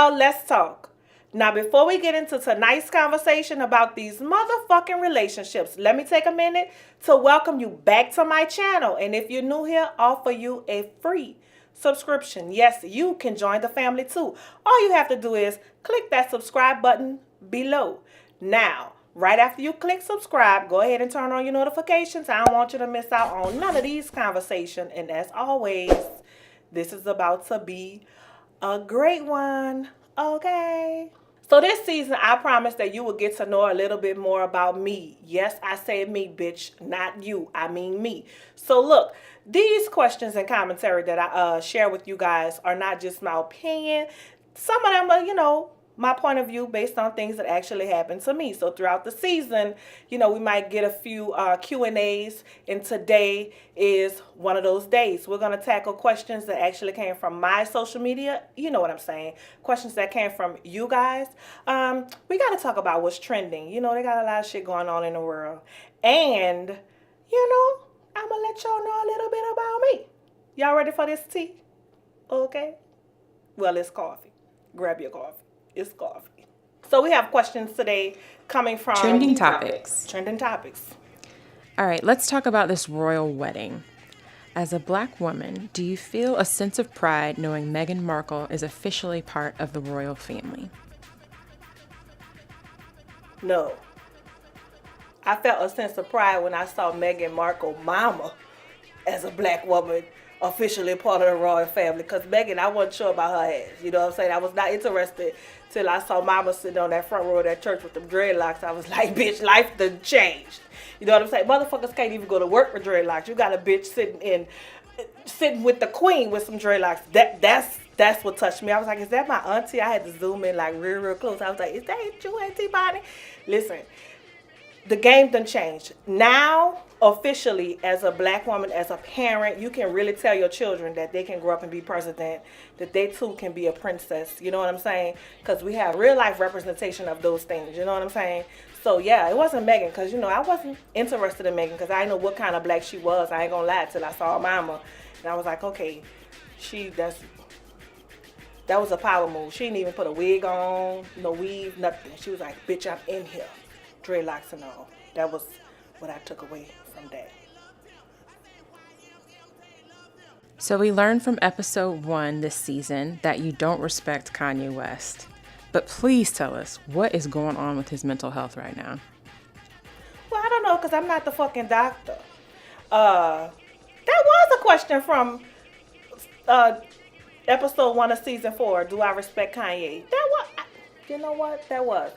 Now let's talk. Now, before we get into tonight's conversation about these motherfucking relationships, let me take a minute to welcome you back to my channel. And if you're new here, offer you a free subscription. Yes, you can join the family too. All you have to do is click that subscribe button below. Now, right after you click subscribe, go ahead and turn on your notifications. I don't want you to miss out on none of these conversations. And as always, this is about to be a great one. Okay. So this season, I promise that you will get to know a little bit more about me. Yes, I say me, bitch, not you. I mean me. So look, these questions and commentary that I share with you guys are not just my opinion. Some of them are, my point of view based on things that actually happened to me. So throughout the season, we might get a few Q&As, and today is one of those days. We're going to tackle questions that actually came from my social media. You know what I'm saying? Questions that came from you guys. We got to talk about what's trending. They got a lot of shit going on in the world. And, I'm going to let y'all know a little bit about me. Y'all ready for this tea? Okay. Well, it's coffee. Grab your coffee. It's coffee. So we have questions today coming from Trending topics. Trending topics. All right, let's talk about this royal wedding. As a black woman, do you feel a sense of pride knowing Meghan Markle is officially part of the royal family? No. I felt a sense of pride when I saw Meghan Markle mama as a black woman officially part of the royal family, because Meghan, I wasn't sure about her ass. You know what I'm saying? I was not interested till I saw mama sitting on that front row of that church with them dreadlocks. I was like, bitch, life done changed. You know what I'm saying? Motherfuckers can't even go to work with dreadlocks. You got a bitch sitting with the queen with some dreadlocks. That's what touched me. I was like, is that my auntie? I had to zoom in like real close. I was like, is that you, Auntie Bonnie? Listen, the game done changed. Now, officially, as a black woman, as a parent, you can really tell your children that they can grow up and be president, that they too can be a princess. You know what I'm saying? Because we have real life representation of those things. You know what I'm saying? So yeah, it wasn't Meghan, because I wasn't interested in Meghan, because I didn't know what kind of black she was. I ain't gonna lie, till I saw her mama, and I was like, okay, that was a power move. She didn't even put a wig on, no weave, nothing. She was like, bitch, I'm in here. Dreadlocks and all. That was what I took away from that. So we learned from episode 1 this season that you don't respect Kanye West. But please tell us, what is going on with his mental health right now? Well, I don't know, because I'm not the fucking doctor. That was a question from episode 1 of season 4. Do I respect Kanye? You know what? That was.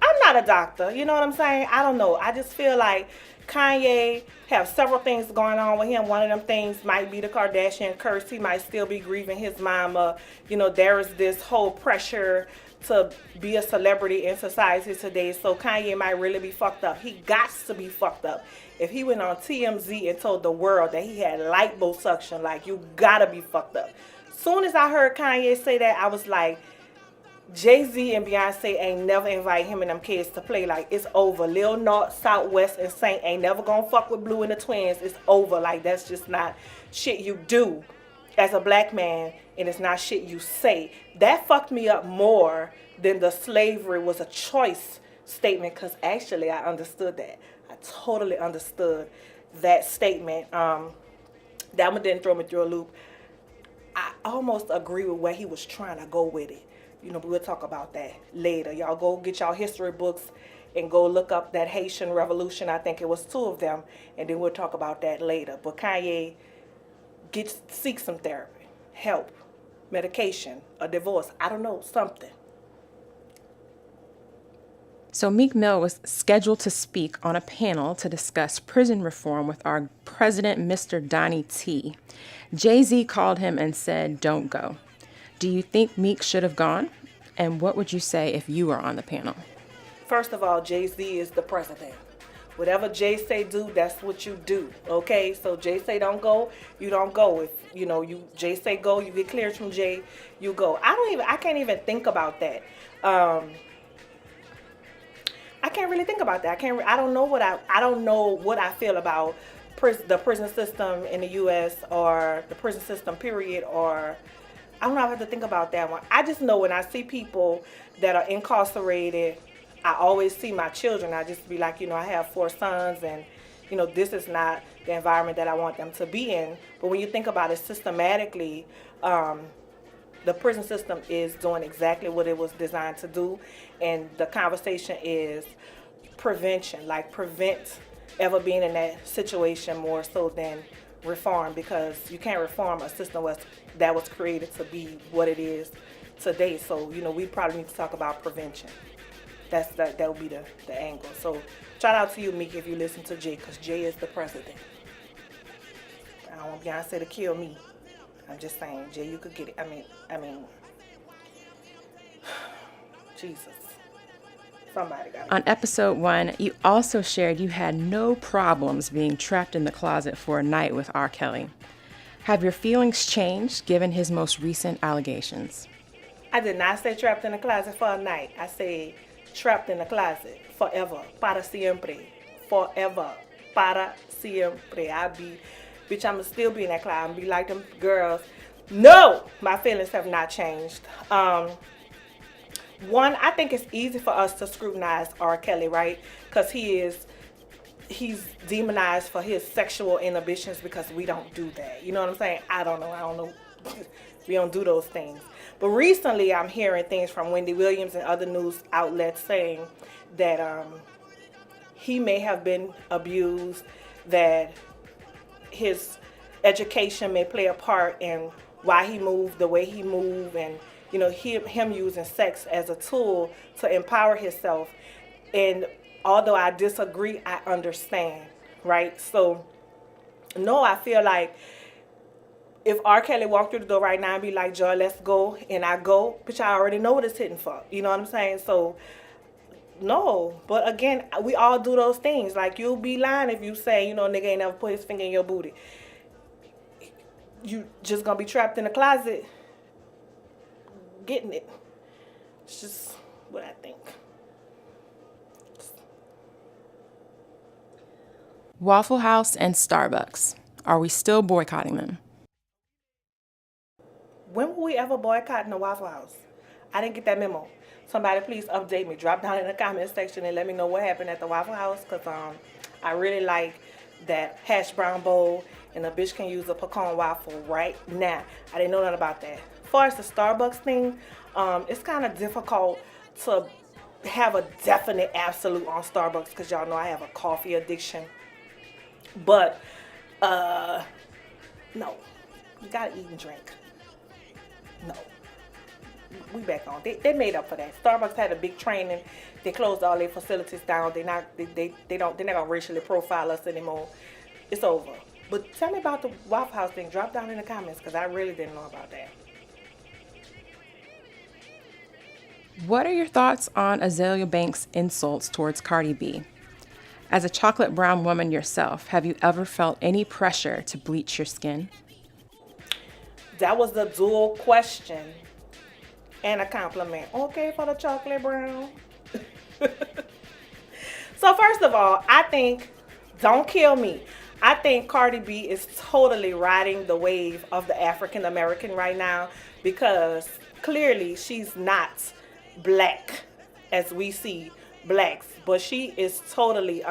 I'm not a doctor, you know what I'm saying? I don't know. I just feel like Kanye have several things going on with him. One of them things might be the Kardashian curse. He might still be grieving his mama. There is this whole pressure to be a celebrity in society today. So Kanye might really be fucked up. He got to be fucked up. If he went on TMZ and told the world that he had liposuction, like, you gotta be fucked up. Soon as I heard Kanye say that, I was like, Jay-Z and Beyonce ain't never invite him and them kids to play. Like, it's over. Lil North, Southwest, and Saint ain't never gonna fuck with Blue and the Twins. It's over. Like, that's just not shit you do as a black man, and it's not shit you say. That fucked me up more than the slavery was a choice statement, because actually I understood that. I totally understood that statement. That one didn't throw me through a loop. I almost agree with where he was trying to go with it. We'll talk about that later. Y'all go get y'all history books and go look up that Haitian Revolution. I think it was 2 of them, and then we'll talk about that later. But Kanye, seek some therapy, help, medication, a divorce. I don't know, something. So Meek Mill was scheduled to speak on a panel to discuss prison reform with our president, Mr. Donnie T. Jay-Z called him and said, don't go. Do you think Meek should have gone? And what would you say if you were on the panel? First of all, Jay-Z is the president. Whatever Jay say do, that's what you do. Okay? So Jay say don't go, you don't go. If Jay say go, you get cleared from Jay, you go. I can't even think about that. I can't really think about that. I don't know what I feel about the prison system in the US, or the prison system period, or I don't know, I have to think about that one. I just know when I see people that are incarcerated, I always see my children. I just be like, I have 4 sons, and this is not the environment that I want them to be in. But when you think about it systematically, the prison system is doing exactly what it was designed to do, and the conversation is prevention, like prevent ever being in that situation more so than reform, because you can't reform a system that was created to be what it is today. So we probably need to talk about prevention. That would be the angle. So shout out to you, Meek, if you listen to Jay, because Jay is the president. I don't want Beyonce to kill me. I'm just saying, Jay, you could get it. I mean, Jesus. Somebody got it. On episode 1, you also shared you had no problems being trapped in the closet for a night with R. Kelly. Have your feelings changed given his most recent allegations? I did not say trapped in the closet for a night. I said trapped in the closet forever. Para siempre. Forever. Para siempre. I'ma still be in that closet. I'ma be like them girls. No! My feelings have not changed. One, I think it's easy for us to scrutinize R. Kelly, right? Because he's demonized for his sexual inhibitions, because we don't do that. You know what I'm saying? I don't know. We don't do those things. But recently I'm hearing things from Wendy Williams and other news outlets saying that he may have been abused, that his education may play a part in why he moved the way he moved, and him using sex as a tool to empower himself. And although I disagree, I understand, right? So, no, I feel like if R. Kelly walked through the door right now and be like, Joy, let's go, and I go, bitch, I already know what it's hitting for. You know what I'm saying? So, no. But again, we all do those things. Like, you'll be lying if you say, nigga ain't never put his finger in your booty. You just gonna be trapped in the closet getting it. It's just what I think. Waffle House and Starbucks. Are we still boycotting them? When will we ever boycott in the Waffle House? I didn't get that memo. Somebody please update me. Drop down in the comment section and let me know what happened at the Waffle House, because I really like that hash brown bowl, and a bitch can use a pecan waffle right now. I didn't know nothing about that. As far as the Starbucks thing, it's kind of difficult to have a definite absolute on Starbucks, because y'all know I have a coffee addiction. But, no. You gotta eat and drink. No. We back on. They made up for that. Starbucks had a big training. They closed all their facilities down. They're not gonna racially profile us anymore. It's over. But tell me about the Waffle House thing. Drop down in the comments, because I really didn't know about that. What are your thoughts on Azealia Banks' insults towards Cardi B? As a chocolate brown woman yourself, have you ever felt any pressure to bleach your skin? That was the dual question and a compliment. Okay, for the chocolate brown. So first of all, I think, don't kill me, I think Cardi B is totally riding the wave of the African American right now, because clearly she's not black as we see blacks, but she is totally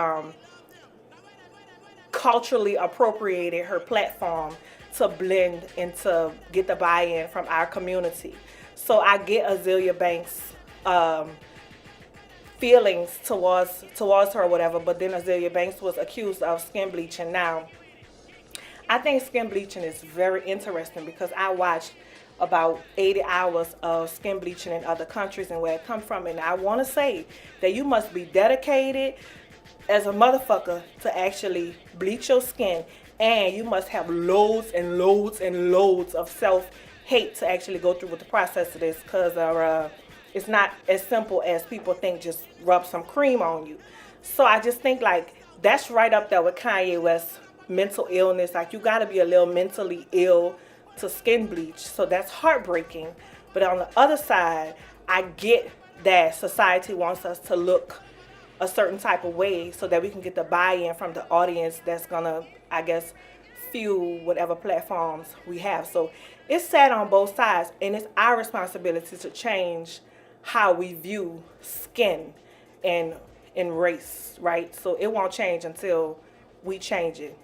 culturally appropriated her platform to blend and to get the buy-in from our community. So I get Azealia Banks' feelings towards her or whatever, but then Azealia Banks was accused of skin bleaching. Now, I think skin bleaching is very interesting, because I watched about 80 hours of skin bleaching in other countries and where it come from, and I want to say that you must be dedicated as a motherfucker to actually bleach your skin, and you must have loads and loads and loads of self-hate to actually go through with the process of this, because it's not as simple as people think, just rub some cream on you. So I just think like that's right up there with Kanye West mental illness. Like, you got to be a little mentally ill to skin bleach. So that's heartbreaking. But on the other side, I get that society wants us to look a certain type of way so that we can get the buy-in from the audience that's gonna, I guess, fuel whatever platforms we have. So it's sad on both sides, and it's our responsibility to change how we view skin and race, right? So it won't change until we change it.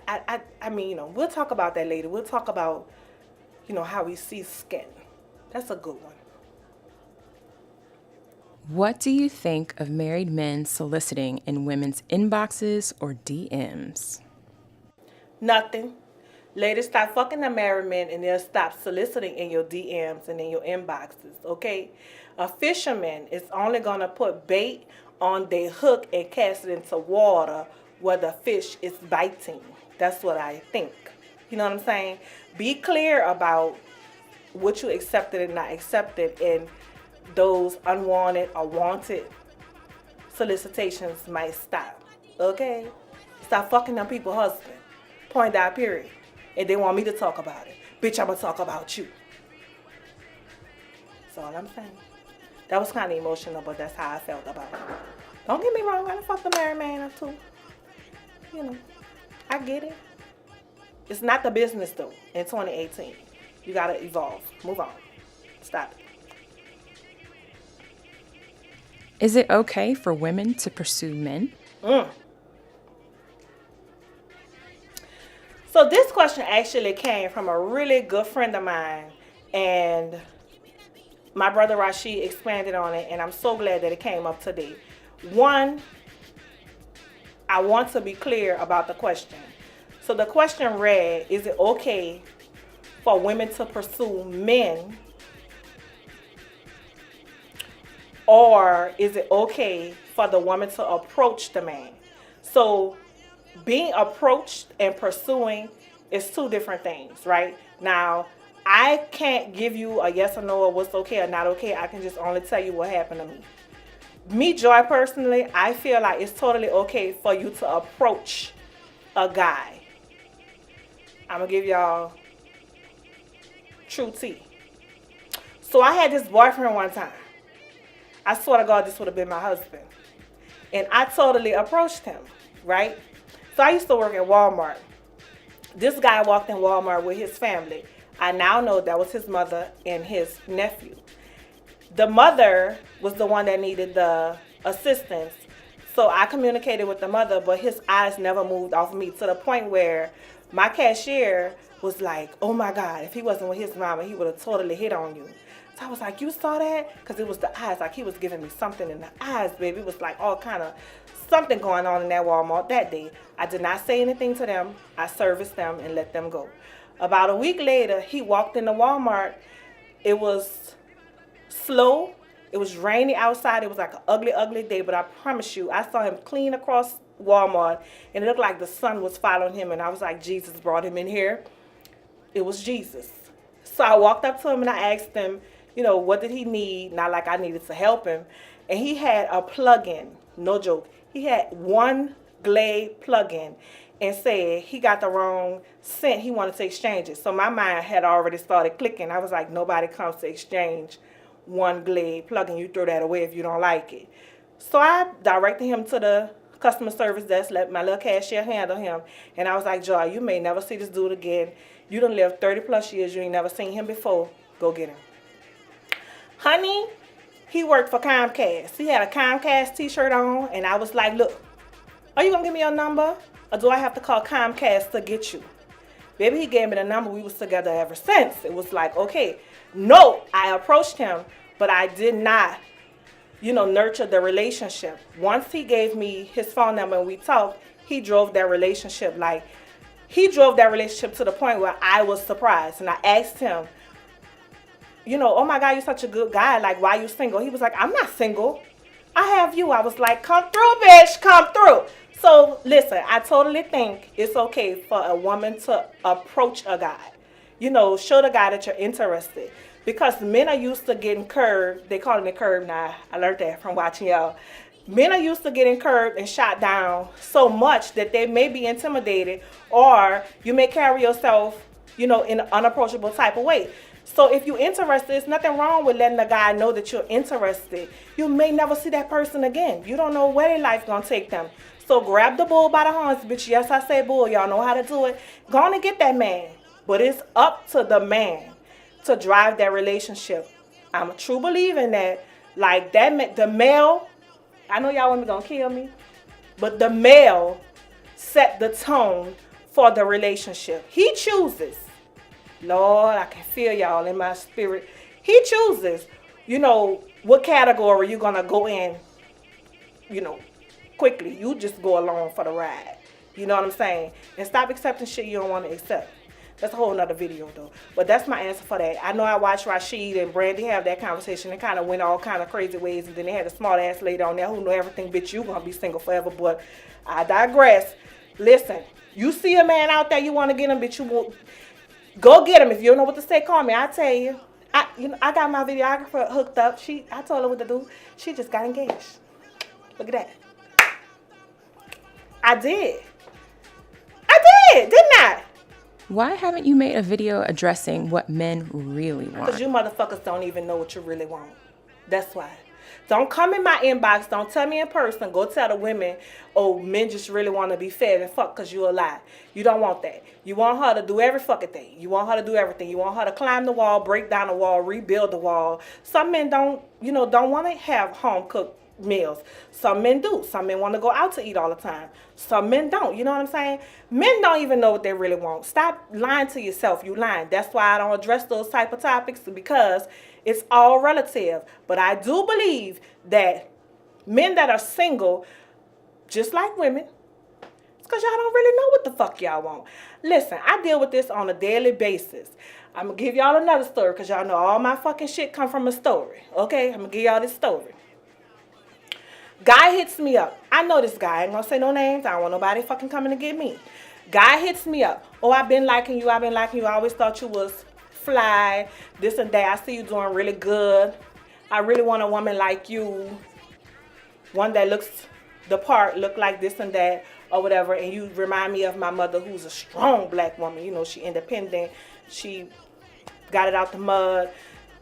I mean, we'll talk about that later. We'll talk about, how we see skin. That's a good one. What do you think of married men soliciting in women's inboxes or DMs? Nothing. Ladies, stop fucking the married men and they'll stop soliciting in your DMs and in your inboxes, okay? A fisherman is only going to put bait on their hook and cast it into water where the fish is biting. That's what I think. You know what I'm saying? Be clear about what you accepted and not accepted, and those unwanted or wanted solicitations might stop. Okay? Stop fucking them people's husband. Point out, period. And they want me to talk about it. Bitch, I'm going to talk about you. That's all I'm saying. That was kind of emotional, but that's how I felt about it. Don't get me wrong, I done fucked a married man up too. I get it. It's not the business though in 2018. You got to evolve. Move on. Stop it. Is it okay for women to pursue men? So this question actually came from a really good friend of mine, and my brother Rashid expanded on it, and I'm so glad that it came up today. One, I want to be clear about the question. So the question read, is it okay for women to pursue men, or is it okay for the woman to approach the man? So being approached and pursuing is two different things, right? Now, I can't give you a yes or no or what's okay or not okay. I can just only tell you what happened to me. Me, Joy, personally, I feel like it's totally okay for you to approach a guy. I'm going to give y'all true tea. So I had this boyfriend one time. I swear to God, this would have been my husband. And I totally approached him, right? So I used to work at Walmart. This guy walked in Walmart with his family. I now know that was his mother and his nephew. The mother was the one that needed the assistance. So I communicated with the mother, but his eyes never moved off me, to the point where my cashier was like, oh my God, if he wasn't with his mama, he would have totally hit on you. So I was like, you saw that? Because it was the eyes. Like, he was giving me something in the eyes, baby. It was like all kind of something going on in that Walmart that day. I did not say anything to them. I serviced them and let them go. About a week later, he walked into Walmart. It was slow. It was rainy outside. It was like an ugly, ugly day. But I promise you, I saw him clean across Walmart, and it looked like the sun was following him. And I was like, Jesus brought him in here. It was Jesus. So I walked up to him and I asked him, what did he need? Not like I needed to help him. And he had a plug-in, no joke. He had one Glade plug-in and said he got the wrong scent. He wanted to exchange it. So my mind had already started clicking. I was like, nobody comes to exchange one Glade plug-in. You throw that away if you don't like it. So I directed him to the customer service desk, let my little cashier handle him. And I was like, Joy, you may never see this dude again. You done lived 30 plus years. You ain't never seen him before. Go get him. Honey, he worked for Comcast. He had a Comcast t-shirt on, and I was like, look, are you going to give me your number, or do I have to call Comcast to get you? Baby, he gave me the number. We was together ever since. It was like, okay. No, I approached him, but I did not, nurture the relationship. Once he gave me his phone number and we talked, he drove that relationship. He drove that relationship to the point where I was surprised. And I asked him, oh my God, you're such a good guy. Like, why you single? He was like, I'm not single. I have you. I was like, come through, bitch, come through. So listen, I totally think it's okay for a woman to approach a guy. Show the guy that you're interested. Because men are used to getting curved. They call it curved now. I learned that from watching y'all. Men are used to getting curved and shot down so much that they may be intimidated, or you may carry yourself, in an unapproachable type of way. So if you're interested, there's nothing wrong with letting the guy know that you're interested. You may never see that person again. You don't know where their life gonna take them. So grab the bull by the horns, bitch. Yes, I say bull. Y'all know how to do it. Go on and get that man. But it's up to the man to drive that relationship. I'm a true believer in that. Like that, the male, I know y'all women gonna kill me, but the male set the tone for the relationship. He chooses. Lord, I can feel y'all in my spirit. He chooses, what category you're gonna go in, quickly. You just go along for the ride. You know what I'm saying? And stop accepting shit you don't want to accept. That's a whole nother video though. But that's my answer for that. I know I watched Rashid and Brandy have that conversation. It kind of went all kind of crazy ways. And then they had a smart ass lady on there who know everything. Bitch, you going to be single forever. But I digress. Listen, you see a man out there, you want to get him, bitch, you won't. Go get him. If you don't know what to say, call me. I tell you. I got my videographer hooked up. I told her what to do. She just got engaged. Look at that. I did, didn't I? Why haven't you made a video addressing what men really want? Because you motherfuckers don't even know what you really want. That's why. Don't come in my inbox. Don't tell me in person. Go tell the women, oh, men just really want to be fed and fuck because you a lie. You don't want that. You want her to do every fucking thing. You want her to do everything. You want her to climb the wall, break down the wall, rebuild the wall. Some men don't want to have home cooked meals. Some men do. Some men want to go out to eat all the time. Some men don't. You know what I'm saying? Men don't even know what they really want. Stop lying to yourself. You lying. That's why I don't address those type of topics, because it's all relative. But I do believe that men that are single, just like women, it's because y'all don't really know what the fuck y'all want. Listen, I deal with this on a daily basis. I'm going to give y'all another story because y'all know all my fucking shit come from a story. Okay? I'm going to give y'all this story. Guy hits me up. I know this guy. I ain't gonna say no names. I don't want nobody fucking coming to get me. Guy hits me up. Oh, I've been liking you. I always thought you was fly. This and that. I see you doing really good. I really want a woman like you. One that looks the part, look like this and that or whatever. And you remind me of my mother, who's a strong black woman. She independent. She got it out the mud.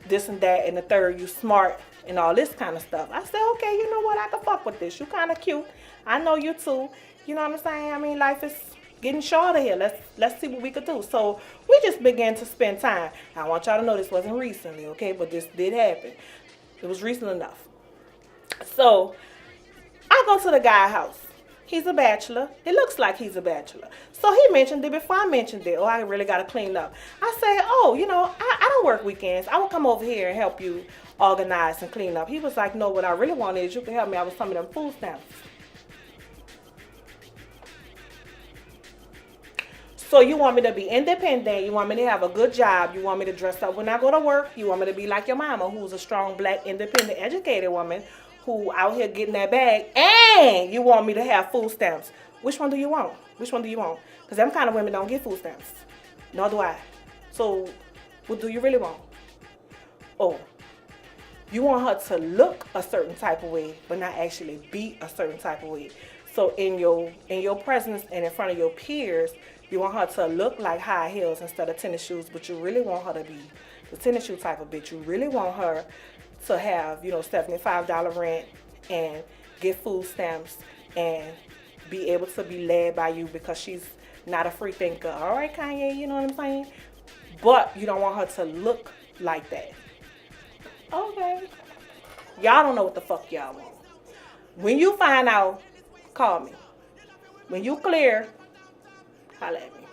This and that. And the third, you smart. And all this kind of stuff. I said, okay, you know what? I can fuck with this. You kind of cute. I know you too. You know what I'm saying? I mean, life is getting shorter here. Let's see what we could do. So we just began to spend time. I want y'all to know this wasn't recently, okay? But this did happen. It was recent enough. So I go to the guy's house. He's a bachelor. It looks like he's a bachelor. So he mentioned it before I mentioned it. Oh, I really got to clean up. I said, oh, I don't work weekends. I will come over here and help you organize and clean up. He was like, no, what I really want is you can help me out with some of them food stamps. So you want me to be independent. You want me to have a good job. You want me to dress up when I go to work. You want me to be like your mama, who's a strong, black, independent, educated woman who out here getting that bag. And you want me to have food stamps. Which one do you want? Which one do you want? Because them kind of women don't get food stamps. Nor do I. So what do you really want? Oh, you want her to look a certain type of way, but not actually be a certain type of way. So in your presence and in front of your peers, you want her to look like high heels instead of tennis shoes, but you really want her to be the tennis shoe type of bitch. You really want her to have, $75 rent and get food stamps and be able to be led by you because she's not a free thinker. All right, Kanye, you know what I'm saying? But you don't want her to look like that. Okay. Y'all don't know what the fuck y'all want. When you find out, call me. When you clear, holla at me.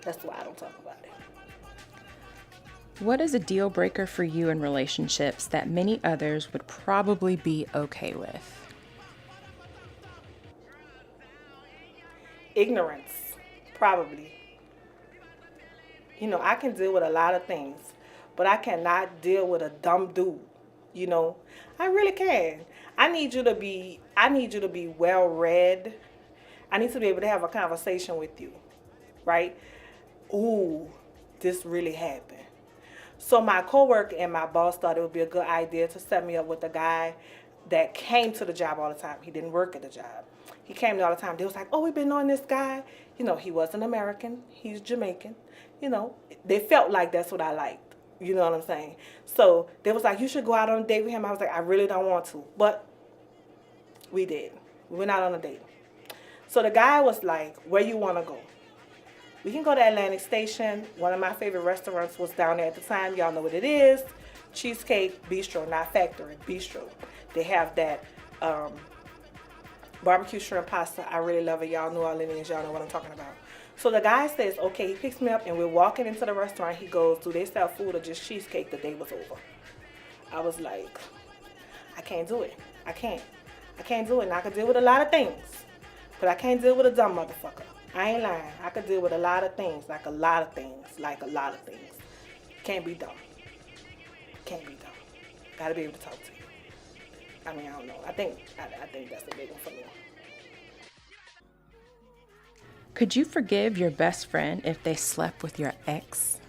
That's why I don't talk about it. What is a deal breaker for you in relationships that many others would probably be okay with? Ignorance, probably. I can deal with a lot of things, but I cannot deal with a dumb dude. I really can. I need you to be well read. I need to be able to have a conversation with you, right? Ooh, this really happened. So my coworker and my boss thought it would be a good idea to set me up with a guy that came to the job all the time. He didn't work at the job. He came all the time. They was like, oh, we've been knowing this guy. He wasn't American. He's Jamaican. They felt like that's what I liked. You know what I'm saying? So they was like, you should go out on a date with him. I was like, I really don't want to. But we did. We went out on a date. So the guy was like, where you want to go? We can go to Atlantic Station. One of my favorite restaurants was down there at the time. Y'all know what it is. Cheesecake Bistro, not Factory, Bistro. They have that barbecue shrimp pasta. I really love it. Y'all New Orleanians, y'all know what I'm talking about. So the guy says, okay, he picks me up and we're walking into the restaurant. He goes, do they sell food or just cheesecake? The day was over. I was like, I can't do it. I can't do it. And I could deal with a lot of things, but I can't deal with a dumb motherfucker. I ain't lying. I could deal with a lot of things, like a lot of things. Can't be dumb. Can't be dumb. Gotta be able to talk to you. I mean, I don't know. I think that's a big one for me. Could you forgive your best friend if they slept with your ex?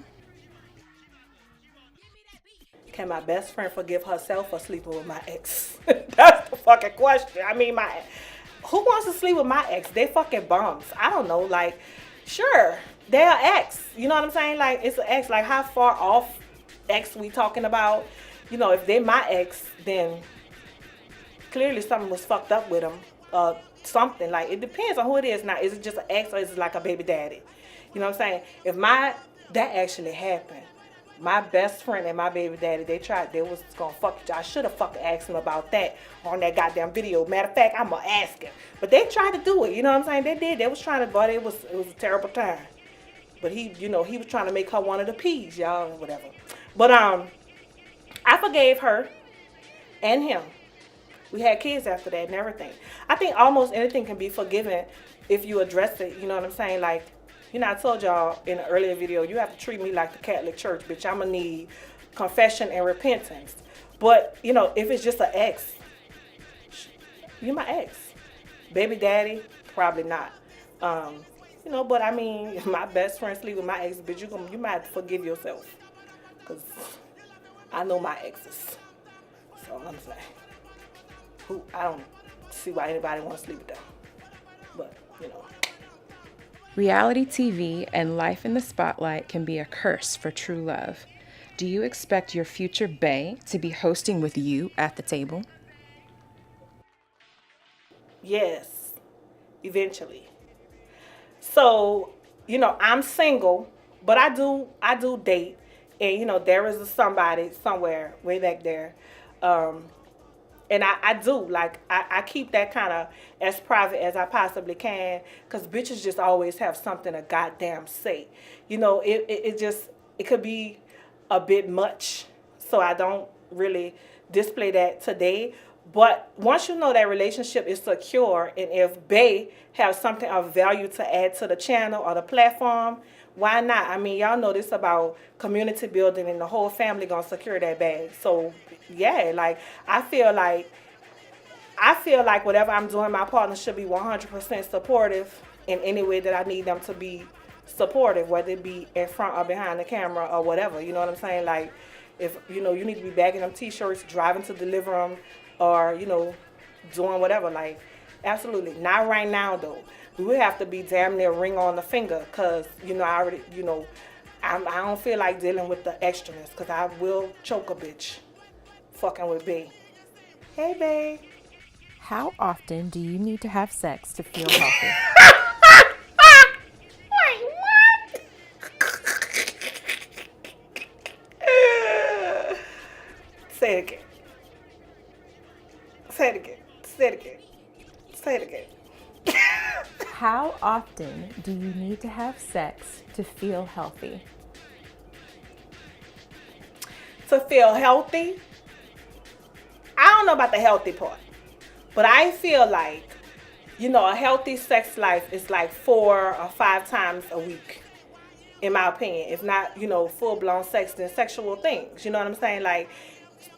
Can my best friend forgive herself for sleeping with my ex? That's the fucking question. I mean, who wants to sleep with my ex? They fucking bums. I don't know. Like, sure, they're ex. You know what I'm saying? Like, it's an ex. Like, how far off ex we talking about? You know, if they're my ex, then clearly something was fucked up with them. Something. Like, it depends on who it is. Now, is it just an ex or is it like a baby daddy? You know what I'm saying? If that actually happened, my best friend and my baby daddy, they was gonna fuck you. I should have fucking asked him about that on that goddamn video. Matter of fact, I'm gonna ask him. But they tried to do it, you know what I'm saying? They did. They was trying to, but it was a terrible time. But he was trying to make her one of the P's, y'all, or whatever. But I forgave her and him. We had kids after that and everything. I think almost anything can be forgiven if you address it, you know what I'm saying? Like, you know, I told y'all in an earlier video, you have to treat me like the Catholic Church, bitch. I'm going to need confession and repentance. But, you know, if it's just an ex, you're my ex. Baby daddy, probably not. You know, but I mean, if my best friend sleep with my ex, bitch, you might have to forgive yourself. Because I know my exes. So I'm saying, I don't see why anybody wants to sleep with them. But, you know. Reality TV and life in the spotlight can be a curse for true love. Do you expect your future bae to be hosting with you at the table? Yes, eventually. So, you know, I'm single, but I do date, and you know, there is somebody somewhere way back there. And I do, like, I keep that kind of as private as I possibly can, because bitches just always have something to goddamn say. You know, it could be a bit much, so I don't really display that today. But once you know that relationship is secure, and if they have something of value to add to the channel or the platform, why not? I mean, y'all know this about community building, and the whole family gonna secure that bag. So yeah, like I feel like whatever I'm doing, my partner should be 100% supportive in any way that I need them to be supportive, whether it be in front or behind the camera or whatever. You know what I'm saying? Like, if you know you need to be bagging them t-shirts, driving to deliver them, or you know, doing whatever. Like, absolutely not right now though. We would have to be damn near ring on the finger, cause you know I already, you know, I don't feel like dealing with the extraness, cause I will choke a bitch fucking with B. Hey, babe. How often do you need to have sex to feel healthy? Wait, what? Say it again. Say it again. Say it again. Say it again. How often do you need to have sex to feel healthy? To feel healthy? I don't know about the healthy part, but I feel like, you know, a healthy sex life is like 4 or 5 times a week, in my opinion. If not, you know, full-blown sex, then sexual things. You know what I'm saying? Like,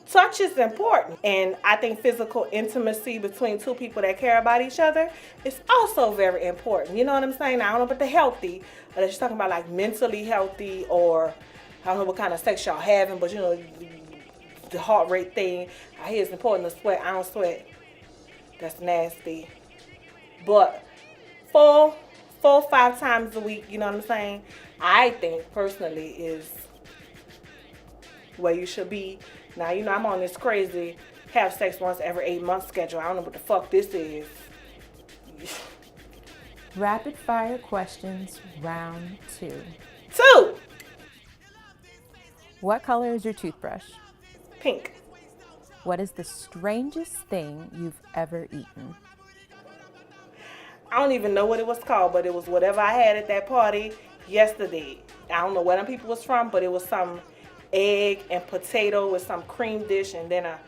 touch is important. And I think physical intimacy between two people that care about each other is also very important. You know what I'm saying? I don't know about the healthy, or that you're talking about like mentally healthy, or I don't know what kind of sex y'all having, but you know, the heart rate thing. I hear it's important to sweat. I don't sweat. That's nasty. But 4, 5 times a week, you know what I'm saying? I think personally is where you should be. Now, you know, I'm on this crazy have sex once every 8 months schedule. I don't know what the fuck this is. Rapid fire questions, round 2. 2. What color is your toothbrush? Pink. What is the strangest thing you've ever eaten? I don't even know what it was called, but it was whatever I had at that party yesterday. I don't know where them people was from, but it was some egg and potato with some cream dish and then a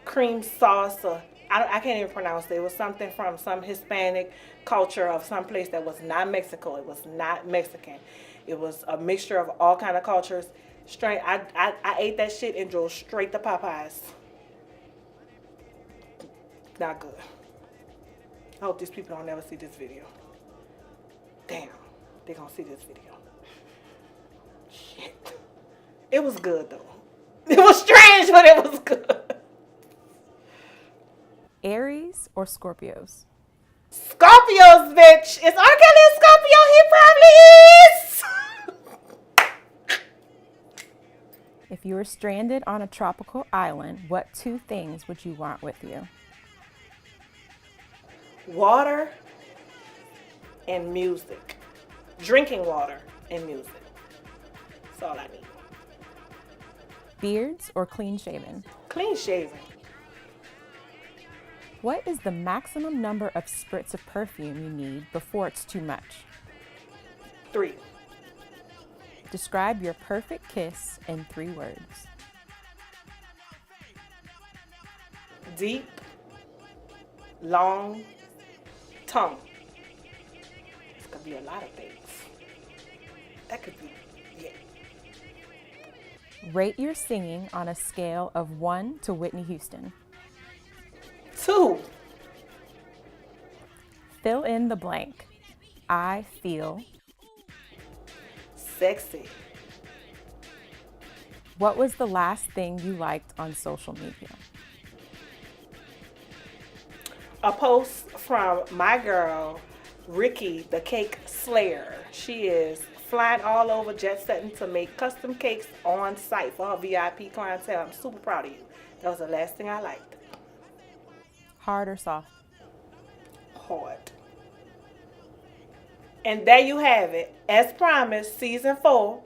cream sauce. Or I can't even pronounce it. It was something from some Hispanic culture of some place that was not Mexico. It was not Mexican. It was a mixture of all kind of cultures. Straight, I ate that shit and drove straight to Popeyes. Not good. I hope these people don't ever see this video. Damn, they gonna see this video. Shit. It was good though. It was strange, but it was good. Aries or Scorpios? Scorpios, bitch. Is R. Kelly a Scorpio? He probably is. If you were stranded on a tropical island, what 2 things would you want with you? Water and music. Drinking water and music. That's all I need. Beards or clean shaven? Clean shaven. What is the maximum number of spritz of perfume you need before it's too much? 3. Describe your perfect kiss in 3 words. Deep, long, tongue. This could be a lot of things. That could be, yeah. Rate your singing on a scale of 1 to Whitney Houston. 2. Fill in the blank. I feel. Sexy. What was the last thing you liked on social media? A post from my girl, Ricky, the Cake Slayer. She is flying all over, jet setting to make custom cakes on site for her VIP clientele. I'm super proud of you. That was the last thing I liked. Hard or soft? Hard. And there you have it. As promised, season 4.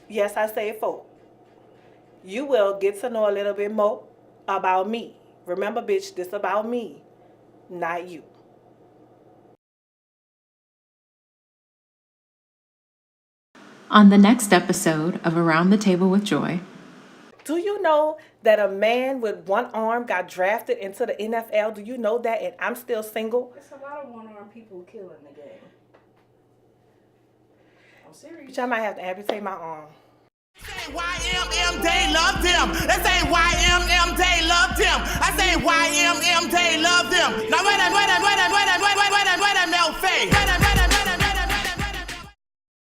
Yes, I say 4. You will get to know a little bit more about me. Remember, bitch, this about me, not you. On the next episode of Around the Table with Joy. Do you know that a man with one arm got drafted into the NFL? Do you know that? And I'm still single. There's a lot of one-armed people killing the game. I'm serious. Bitch, I might have to amputate my arm. YMM, they loved him. They say YMM, they loved him. I say YMM, they loved him. Now wait a minute,